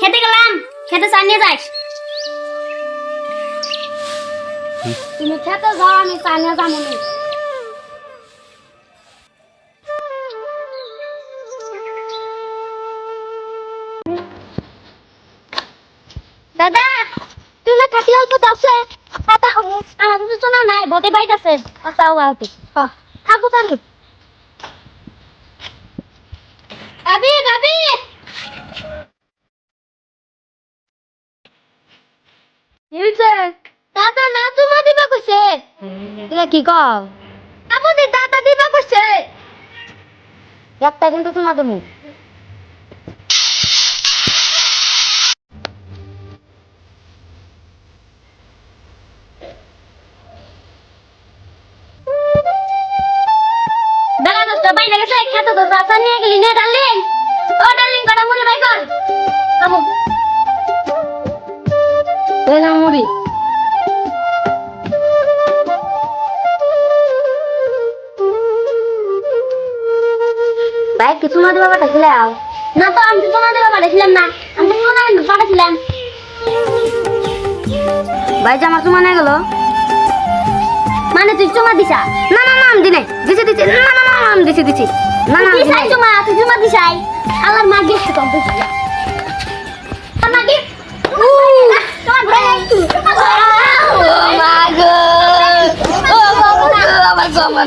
খেতে গেলাম, খেতে চা নিয়ে যাস। তুমি খেতে যাও, আমি চা নিয়ে যাবো না। দাদা তুমি থাকলে অল্প আছে কথা হবো, আমার কিছু শোনা নাই, বটে বাইক আছে চাও আলতি থাকো থাকো। ভাবি ভাবি দাদা না তোমার দিবা কইছে। তুই কি কও? আপনি দাদা দিবা কইছে। একটা কিন্তু তোমার তুমি দাদা দোস্ত বাইরে গেছে, খেতে তো রাস্তা নিয়ে গেলি না ডার্লিং। ও ডার্লিং কটা মুড়ি বাই কর। আমু এই না মুড়ি। ভাই কিছু না দিবা পাঠাইছিলাম না, তো আমি তো না দিবা পাঠাইছিলাম না, আমি তো না পাঠাইছিলাম। ভাই জামা চুমা নিয়ে গেল মানে তুই চুমা দিছা? না না না আমি দিনে দিছি দিছি, না না না আমি দিছি দিছি, না না দিছাই চুমা, তুই চুমা দিছাই। আল্লাহর মা গেছে কম দিছি মা গে তোমার ভাই ও মা গো ও বাবা আমার গো আমার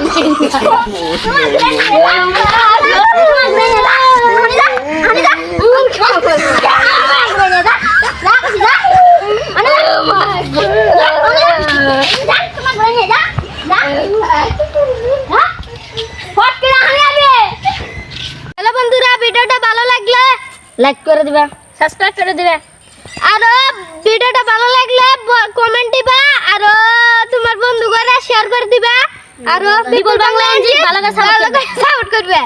হ্যালো বন্ধুরা, ভিডিওটা ভালো লাগলে লাইক করে দিবা, সাবস্ক্রাইব করে দিবা, আর ভিডিওটা ভালো লাগলে কমেন্ট দিবা, আর তোমার বন্ধুদের শেয়ার করে দিবা, আর বিপুল বাংলা ভালো করে সাপোর্ট করবে।